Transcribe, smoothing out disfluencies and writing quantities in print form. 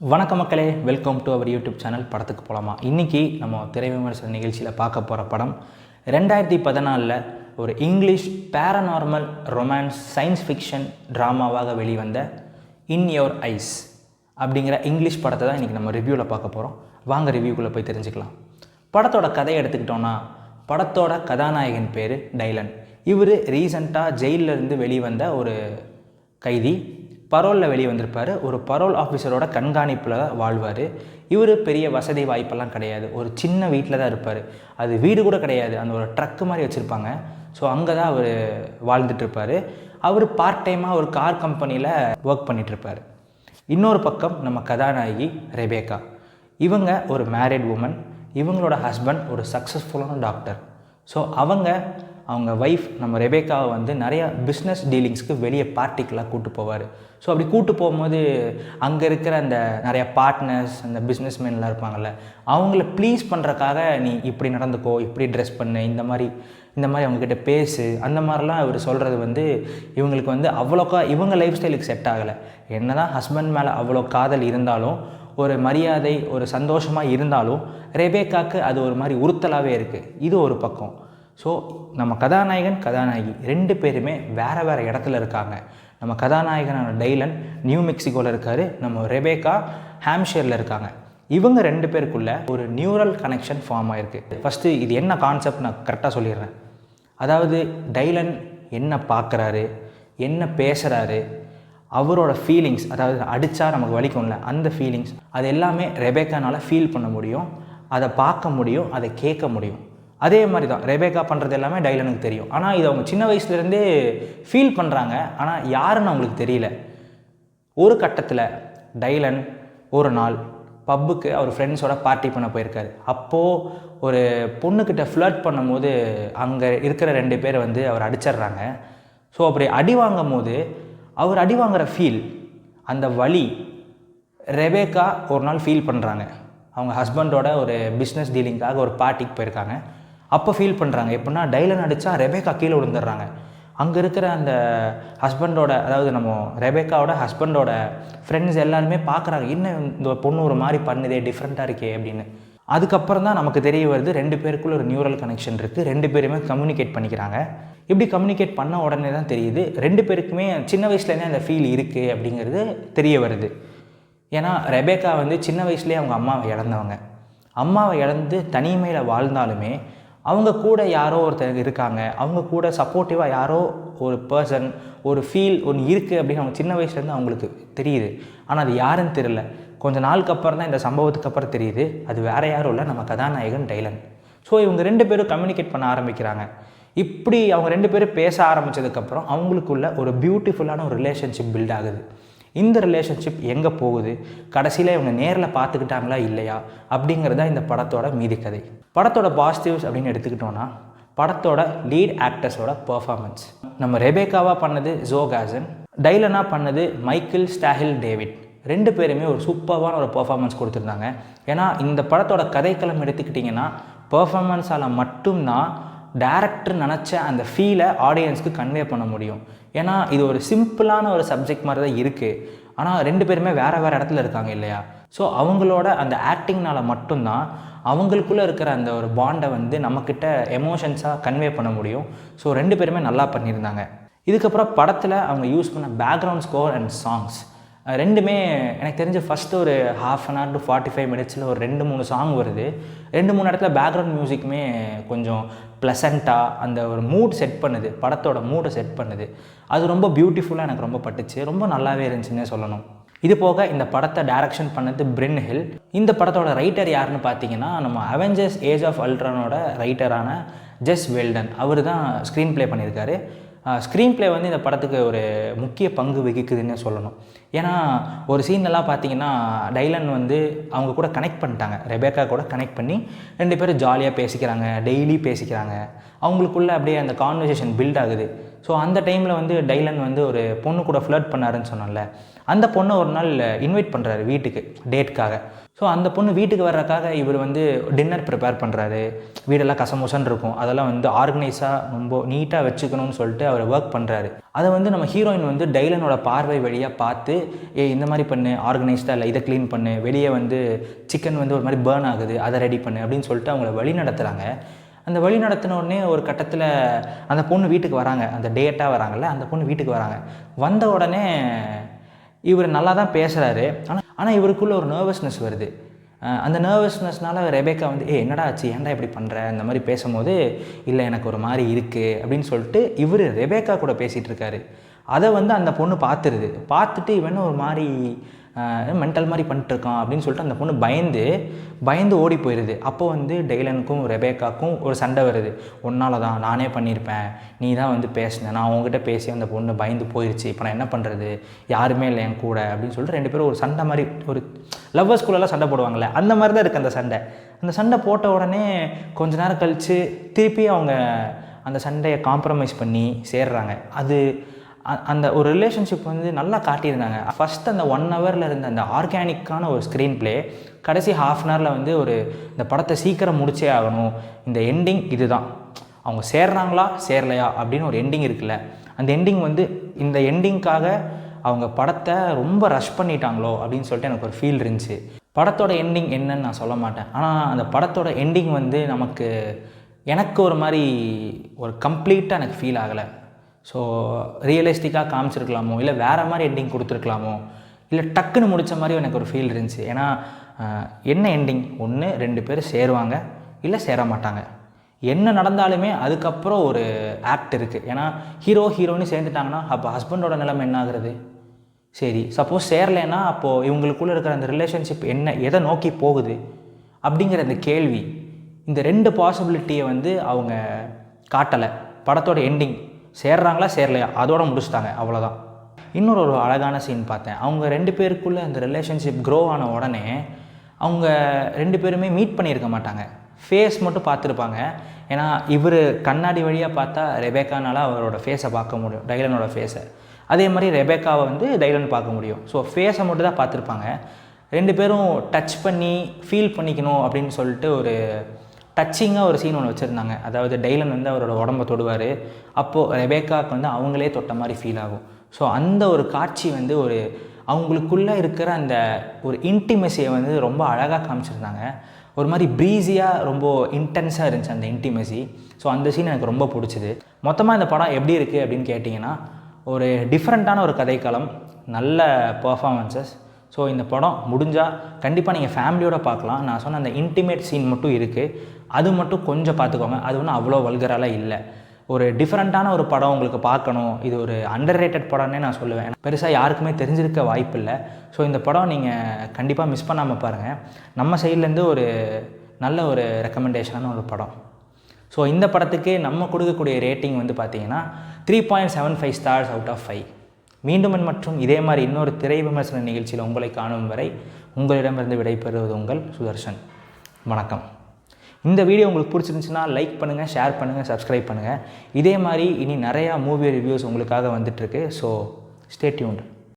வணக்கம் மக்களே, welcome to our YouTube channel படத்துக்கு போகலாமா. இன்றைக்கி நம்ம திரை விமர்சன நிகழ்ச்சியில் பார்க்க போகிற படம் 2014 ஒரு English paranormal romance science fiction ட்ராமாவாக வெளிவந்த இன் யுவர் ஐஸ் அப்படிங்கிற இங்கிலீஷ் படத்தை தான் இன்றைக்கி நம்ம ரிவ்யூவில் பார்க்க போகிறோம். வாங்க ரிவ்யூக்குள்ளே போய் தெரிஞ்சுக்கலாம். படத்தோட கதையை எடுத்துக்கிட்டோன்னா, படத்தோட கதாநாயகன் பேர் டைலன். இவர் ரீசண்டாக ஜெயிலிருந்து வெளிவந்த ஒரு கைதி. பரோலில் வெளியே வந்திருப்பார். ஒரு பரோல் ஆஃபீஸரோட கண்காணிப்பில் தான் வாழ்வார். இவர் பெரிய வசதி வாய்ப்பெல்லாம் கிடையாது. ஒரு சின்ன வீட்டில் தான் இருப்பார். அது வீடு கூட கிடையாது, அந்த ஒரு ட்ரக்கு மாதிரி வச்சுருப்பாங்க. ஸோ அங்கே தான் அவர் வாழ்ந்துட்டுருப்பார். அவர் பார்ட் டைமாக ஒரு கார் கம்பெனியில் ஒர்க் பண்ணிகிட்ருப்பார். இன்னொரு பக்கம் நம்ம கதாநாயகி ரெபேக்கா. இவங்க ஒரு மேரிட் உமன். இவங்களோட ஹஸ்பண்ட் ஒரு சக்ஸஸ்ஃபுல்லான டாக்டர். ஸோ அவங்க ஒய்ஃப் நம்ம ரெபேக்காவை வந்து நிறையா பிஸ்னஸ் டீலிங்ஸ்க்கு வெளியே பார்ட்டிக்கெலாம் கூப்பிட்டு போவார். ஸோ அப்படி கூப்பிட்டு போகும்போது அங்கே இருக்கிற அந்த நிறையா பார்ட்னர்ஸ், அந்த பிஸ்னஸ்மேன்லாம் இருப்பாங்கள்ல, அவங்கள ப்ளீஸ் பண்ணுறக்காக நீ இப்படி நடந்துக்கோ, இப்படி ட்ரெஸ் பண்ணு, இந்த மாதிரி அவங்கக்கிட்ட பேசு, அந்த மாதிரிலாம் இவர் சொல்கிறது வந்து இவங்களுக்கு வந்து அவ்வளோக்கா இவங்க லைஃப் ஸ்டைலுக்கு செட் ஆகலை. என்ன தான் ஹஸ்பண்ட் மேலே அவ்வளோ காதல் இருந்தாலும், ஒரு மரியாதை, ஒரு சந்தோஷமாக இருந்தாலும் ரெபேக்காவுக்கு அது ஒரு மாதிரி உறுத்தலாகவே இருக்குது. இது ஒரு பக்கம். ஸோ நம்ம கதாநாயகி ரெண்டு பேருமே வேறு இடத்துல இருக்காங்க. நம்ம கதாநாயகனான டைலன் நியூ மெக்சிகோவில் இருக்கார். நம்ம ரெபேக்கா ஹாம்ஷயரில் இருக்காங்க. இவங்க ரெண்டு பேருக்குள்ளே ஒரு நியூரல் கனெக்ஷன் ஃபார்ம் ஆகிருக்கு. ஃபஸ்ட்டு இது என்ன கான்செப்ட் நான் கரெக்டாக சொல்லிடுறேன். அதாவது டைலன் என்ன பார்க்குறாரு, என்ன பேசுகிறாரு, அவரோட ஃபீலிங்ஸ், அதாவது அடித்தா நமக்கு வலிக்கும்ல, அந்த ஃபீலிங்ஸ் அது எல்லாமே ரெபேக்கானால் ஃபீல் பண்ண முடியும், அதை பார்க்க முடியும், அதை கேட்க முடியும். அதே மாதிரி தான் ரெபேக்கா பண்ணுறது எல்லாமே டைலனுக்கு தெரியும். ஆனால் இது அவங்க சின்ன வயசுலேருந்தே ஃபீல் பண்ணுறாங்க. ஆனால் யாருன்னு அவங்களுக்கு தெரியல. ஒரு கட்டத்தில் டைலன் ஒரு நாள் பப்புக்கு அவர் ஃப்ரெண்ட்ஸோட பார்ட்டி பண்ண போயிருக்காரு. அப்போது ஒரு பொண்ணுக்கிட்ட ஃப்ளர்ட் பண்ணும்போது அங்கே இருக்கிற ரெண்டு பேர் வந்து அவர் அடிச்சிடுறாங்க. ஸோ அப்படி அடி வாங்கும் போது அவர் அடி வாங்குகிற ஃபீல், அந்த வலி ரெபேக்கா ஒரு நாள் ஃபீல் பண்ணுறாங்க. அவங்க ஹஸ்பண்டோட ஒரு பிஸ்னஸ் டீலிங்காக ஒரு பார்ட்டிக்கு போயிருக்காங்க. அப்போ ஃபீல் பண்ணுறாங்க. எப்படின்னா டைலன் அடித்தா ரெபேக்கா கீழே விழுந்துடுறாங்க. அங்கே இருக்கிற அந்த ஹஸ்பண்டோட, அதாவது நம்ம ரெபேக்காவோட ஹஸ்பண்டோட ஃப்ரெண்ட்ஸ் எல்லாருமே பார்க்குறாங்க, என்ன இந்த பொண்ணு ஒரு மாதிரி பண்ணுதே, டிஃப்ரெண்ட்டாக இருக்கே அப்படின்னு. அதுக்கப்புறம் தான் நமக்கு தெரிய வருது ரெண்டு பேருக்குள்ள ஒரு நியூரல் கனெக்ஷன் இருக்குது. ரெண்டு பேருமே கம்யூனிகேட் பண்ணிக்கிறாங்க. இப்படி கம்யூனிகேட் பண்ண உடனே தான் தெரியுது ரெண்டு பேருக்குமே சின்ன வயசுலேருந்தே அந்த ஃபீல் இருக்குது அப்படிங்கிறது தெரிய வருது. ஏன்னா ரெபேக்கா வந்து சின்ன வயசுலேயே அவங்க அம்மாவை இழந்தவங்க. அம்மாவை இழந்து தனிமையில் வாழ்ந்தாலுமே அவங்க கூட யாரோ ஒருத்தர் இருக்காங்க, அவங்க கூட சப்போர்ட்டிவாக யாரோ ஒரு பர்சன், ஒரு ஃபீல் ஒன்று இருக்குது அப்படின்னு அவங்க சின்ன வயசுலேருந்து அவங்களுக்கு தெரியுது. ஆனால் அது யாருன்னு தெரியல. கொஞ்சம் நாளுக்கு அப்புறம் தான், இந்த சம்பவத்துக்கு அப்புறம் தெரியுது அது வேறு யாரும் இல்லை, நம்ம கதாநாயகன் டைலன். ஸோ இவங்க ரெண்டு பேரும் கம்யூனிகேட் பண்ண ஆரம்பிக்கிறாங்க. இப்படி அவங்க ரெண்டு பேரும் பேச ஆரம்பித்ததுக்கப்புறம் அவங்களுக்குள்ள ஒரு பியூட்டிஃபுல்லான ஒரு ரிலேஷன்ஷிப் பில்ட் ஆகுது. இந்த ரிலேஷன்ஷிப் எங்கே போகுது, கடைசியில் இவங்க நேரில் பார்த்துக்கிட்டாங்களா இல்லையா அப்படிங்கிறதா இந்த படத்தோட மீதி கதை. படத்தோட பாசிட்டிவ்ஸ் அப்படின்னு எடுத்துக்கிட்டோன்னா, படத்தோட லீட் ஆக்டர்ஸோட பெர்ஃபார்மன்ஸ். நம்ம ரெபேக்காவாக பண்ணது ஜோ காசன், டைலனாக பண்ணது மைக்கேல் ஸ்டாஹில் டேவிட். ரெண்டு பேருமே ஒரு சூப்பரான ஒரு பெர்ஃபார்மன்ஸ் கொடுத்துருந்தாங்க. ஏன்னா இந்த படத்தோட கதைக்களம் எடுத்துக்கிட்டிங்கன்னா, பெர்ஃபார்மன்ஸால் மட்டும்தான் டேரக்டர் நினச்ச அந்த ஃபீலை ஆடியன்ஸ்க்கு கன்வே பண்ண முடியும். ஏன்னா இது ஒரு சிம்பிளான ஒரு சப்ஜெக்ட் மாதிரி தான் இருக்குது. ஆனால் ரெண்டு பேருமே வேறு இடத்துல இருக்காங்க இல்லையா. ஸோ அவங்களோட அந்த ஆக்டிங்னால் மட்டும்தான் அவங்களுக்குள்ளே இருக்கிற அந்த ஒரு பாண்டை வந்து நம்மக்கிட்ட எமோஷன்ஸாக கன்வே பண்ண முடியும். ஸோ ரெண்டு பேருமே நல்லா பண்ணியிருந்தாங்க. இதுக்கப்புறம் படத்தில் அவங்க யூஸ் பண்ண பேக்ரவுண்ட் ஸ்கோர் அண்ட் சாங்ஸ் ரெண்டுமே எனக்கு தெரிஞ்ச ஃபஸ்ட்டு ஒரு 1/2 hour to 45 minutes ஒரு 2-3 சாங் வருது. 2-3 இடத்துல பேக்ரவுண்ட் மியூசிக்குமே கொஞ்சம் ப்ளசண்ட்டாக அந்த ஒரு மூட் செட் பண்ணுது, படத்தோட மூடை செட் பண்ணுது. அது ரொம்ப பியூட்டிஃபுல்லாக எனக்கு ரொம்ப பட்டுச்சு, ரொம்ப நல்லாவே இருந்துச்சுன்னே சொல்லணும். இது போக இந்த படத்தை டைரக்ஷன் பண்ணது பிரென் ஹில். இந்த படத்தோட ரைட்டர் யாருன்னு பார்த்தீங்கன்னா, நம்ம அவெஞ்சர்ஸ் ஏஜ் ஆஃப் அல்ட்ரானோட ரைட்டரான ஜெஸ் வெல்டன். அவர் தான் ஸ்க்ரீன் ப்ளே பண்ணியிருக்காரு. ஸ்க்ரீன் ப்ளே வந்து இந்த படத்துக்கு ஒரு முக்கிய பங்கு வகிக்குதுன்னு சொல்லணும். ஏன்னா ஒரு சீன்லாம் பார்த்தீங்கன்னா டைலன் வந்து அவங்க கூட கனெக்ட் பண்ணிட்டாங்க, ரெபேக்கா கூட கனெக்ட் பண்ணி ரெண்டு பேரும் ஜாலியாக பேசிக்கிறாங்க, டெய்லி பேசிக்கிறாங்க. அவங்களுக்குள்ள அப்படியே அந்த கான்வர்சேஷன் பில்ட் ஆகுது. ஸோ அந்த டைமில் வந்து டைலன் வந்து ஒரு பொண்ணு கூட ஃப்ளர்ட் பண்ணாருன்னு சொன்னால, அந்த பொண்ணை ஒரு நாள் இன்வைட் பண்ணுறாரு வீட்டுக்கு டேட்காக. ஸோ அந்த பொண்ணு வீட்டுக்கு வர்றதுக்காக இவர் வந்து டின்னர் ப்ரிப்பேர் பண்ணுறாரு. வீடெல்லாம் கசமுசன்னு இருக்கும், அதெல்லாம் வந்து ஆர்கனைஸாக ரொம்ப நீட்டாக வச்சுக்கணும்னு சொல்லிட்டு அவர் ஒர்க் பண்ணுறாரு. அதை வந்து நம்ம ஹீரோயின் வந்து டைலனோட பார்வை வழியாக பார்த்து, இந்த மாதிரி பண்ணு, ஆர்கனைஸ்டாக இல்லை, இதை க்ளீன் பண்ணு, வெளியே வந்து சிக்கன் வந்து ஒரு மாதிரி பேர்ன் ஆகுது, அதை ரெடி பண்ணு அப்படின்னு சொல்லிட்டு அவங்கள வழி நடத்துகிறாங்க. அந்த வழி நடத்தின உடனே ஒரு கட்டத்தில் அந்த பொண்ணு வீட்டுக்கு வராங்க, அந்த டேட்டாக வராங்கல்ல, அந்த பொண்ணு வீட்டுக்கு வராங்க. வந்த உடனே இவர் நல்லா தான் பேசுகிறாரு. ஆனால் இவருக்குள்ளே ஒரு நர்வஸ்னஸ் வருது. அந்த நர்வஸ்னஸ்னால ரெபேக்கா வந்து என்னடா ஆச்சு, ஏன்டா இப்படி பண்ணுற, இந்த மாதிரி பேசும்போது இல்லை எனக்கு ஒரு மாதிரி இருக்குது அப்படின்னு சொல்லிட்டு இவர் ரெபேக்கா கூட பேசிகிட்டு இருக்காரு. அதை வந்து அந்த பொண்ணு பார்த்துட்டு இவன் ஒரு மாதிரி மென்டல் மாதிரி பண்ணிட்டுருக்கான் அப்படின்னு சொல்லிட்டு அந்த பொண்ணு பயந்து ஓடி போயிடுது. அப்போ வந்து டைலனுக்கும் ரெபேக்காக்கும் ஒரு சண்டை வருது. உன்னால தான், நானே பண்ணியிருப்பேன், நீ தான் வந்து பேசினேன், நான் உங்ககிட்ட பேசி அந்த பொண்ணு பயந்து போயிடுச்சு, இப்போ நான் என்ன பண்ணுறது, யாருமே இல்லை என் கூட அப்படின்னு சொல்லிட்டு ரெண்டு பேரும் ஒரு சண்டை மாதிரி, ஒரு லவ்வர்ஸ்குள்ளெல்லாம் சண்டை போடுவாங்கள்ல, அந்த மாதிரி தான் இருக்குது அந்த சண்டை. அந்த சண்டை போட்ட உடனே கொஞ்ச நேரம் கழித்து திருப்பி அவங்க அந்த சண்டையை காம்ப்ரமைஸ் பண்ணி சேர்றாங்க. அந்த ஒரு ரிலேஷன்ஷிப் வந்து நல்லா காட்டியிருந்தாங்க. ஃபஸ்ட் அந்த 1 ஹவரில் இருந்த அந்த ஆர்கானிக்கான ஒரு ஸ்க்ரீன் ப்ளே கடைசி ½ அன் ஹவரில் வந்து இந்த படத்தை சீக்கிரம் முடிச்சே ஆகணும், இந்த எண்டிங் இதுதான், அவங்க சேர்றாங்களா சேரலையா அப்படின்னு ஒரு எண்டிங் இருக்குல்ல, அந்த எண்டிங் வந்து இந்த எண்டிங்காக அவங்க படத்தை ரொம்ப ரஷ் பண்ணிட்டாங்களோ அப்படின்னு சொல்லிட்டு எனக்கு ஒரு ஃபீல் இருந்துச்சு. படத்தோட எண்டிங் என்னன்னு நான் சொல்ல மாட்டேன், ஆனால் அந்த படத்தோட எண்டிங் வந்து எனக்கு ஒரு மாதிரி ஒரு கம்ப்ளீட்டாக எனக்கு ஃபீல் ஆகலை. ஸோ ரியலிஸ்டிக்காக காமிச்சிருக்கலாமோ, இல்லை வேறு மாதிரி எண்டிங் கொடுத்துருக்கலாமோ, இல்லை டக்குன்னு முடித்த மாதிரி எனக்கு ஒரு ஃபீல் இருந்துச்சு. ஏன்னா என்ன எண்டிங், ஒன்று 2 பேர் சேருவாங்க, இல்லை சேர மாட்டாங்க. என்ன நடந்தாலுமே அதுக்கப்புறம் ஒரு ஆக்ட் இருக்குது. ஏன்னா ஹீரோயினி சேர்ந்துட்டாங்கன்னா அப்போ ஹஸ்பண்டோட நிலைமை என்ன ஆகுறது? சரி, சப்போஸ் சேரலைன்னா அப்போது இவங்களுக்குள்ளே இருக்கிற அந்த ரிலேஷன்ஷிப் எதை நோக்கி போகுது அப்படிங்கிற அந்த கேள்வி, இந்த 2 பாசிபிலிட்டியை வந்து அவங்க காட்டலை. படத்தோட எண்டிங் சேர்றாங்களா சேரலையா அதோட முடிச்சுட்டாங்க, அவ்வளோதான். இன்னொரு அழகான சீன் பார்த்தேன். அவங்க 2 பேருக்குள்ளே அந்த ரிலேஷன்ஷிப் க்ரோ ஆன உடனே அவங்க 2 பேருமே மீட் பண்ணியிருக்க மாட்டாங்க, ஃபேஸ் மட்டும் பார்த்துருப்பாங்க. ஏன்னா இவர் கண்ணாடி வழியாக பார்த்தா ரெபேக்கானால் அவரோட ஃபேஸை பார்க்க முடியும், டைலனோட ஃபேஸை. அதே மாதிரி ரெபேக்காவை வந்து டைலன் பார்க்க முடியும். ஸோ ஃபேஸை மட்டும் தான் பார்த்துருப்பாங்க. 2 பேரும் டச் பண்ணி ஃபீல் பண்ணிக்கணும் அப்படின்னு சொல்லிட்டு ஒரு டச்சிங்காக ஒரு சீன் ஒன்று வச்சுருந்தாங்க. அதாவது டைலன் வந்து அவரோட உடம்பை தொடுவார், அப்போது ரெபேக்காவுக்கு வந்து அவங்களே தொட்ட மாதிரி ஃபீல் ஆகும். ஸோ அந்த ஒரு காட்சி வந்து அவங்களுக்குள்ளே இருக்கிற அந்த ஒரு இன்டிமெசியை வந்து ரொம்ப அழகாக காமிச்சிருந்தாங்க. ஒரு மாதிரி ப்ரீஸியாக ரொம்ப இன்டென்ஸாக இருந்துச்சு அந்த இன்டிமெசி. ஸோ அந்த சீன் எனக்கு ரொம்ப பிடிச்சிது. மொத்தமாக இந்த படம் எப்படி இருக்குது அப்படின்னு கேட்டிங்கன்னா, ஒரு டிஃப்ரெண்ட்டான ஒரு கதைக்களம், நல்ல பர்ஃபார்மன்ஸஸ். ஸோ இந்த படம் முடிஞ்சால் கண்டிப்பாக நீங்கள் ஃபேமிலியோடு பார்க்கலாம். நான் சொன்ன அந்த இன்டிமேட் சீன் மட்டும் இருக்குது, அது மட்டும் கொஞ்சம் பார்த்துக்கோங்க. அது ஒன்றும் அவ்வளோ வல்கராலாம் இல்லை. ஒரு டிஃப்ரெண்ட்டான ஒரு படம் உங்களுக்கு பார்க்கணும், இது ஒரு அண்டர் ரேட்டட் படம்னே நான் சொல்லுவேன். பெருசாக யாருக்குமே தெரிஞ்சிருக்க வாய்ப்பு இல்லை. ஸோ இந்த படம் நீங்கள் கண்டிப்பாக மிஸ் பண்ணாமல் பாருங்கள். நம்ம சைட்லேருந்து ஒரு நல்ல ஒரு ரெக்கமெண்டேஷனான ஒரு படம். ஸோ இந்த படத்துக்கு நம்ம கொடுக்கக்கூடிய ரேட்டிங் வந்து பார்த்திங்கன்னா 3.75 ஸ்டார்ஸ் அவுட் ஆஃப் 5. மீண்டும் மற்றும் இதே மாதிரி இன்னொரு திரை விமர்சன நிகழ்ச்சியில் உங்களை காணும் வரை உங்களிடமிருந்து விடைபெறுவது உங்கள் சுதர்ஷன். வணக்கம். இந்த வீடியோ உங்களுக்கு பிடிச்சிருந்துச்சுன்னா லைக் பண்ணுங்கள், ஷேர் பண்ணுங்கள், சப்ஸ்கிரைப் பண்ணுங்கள். இதே மாதிரி இனி நிறையா மூவி ரிவ்யூஸ் உங்களுக்காக வந்துட்டுருக்கு. So stay tuned.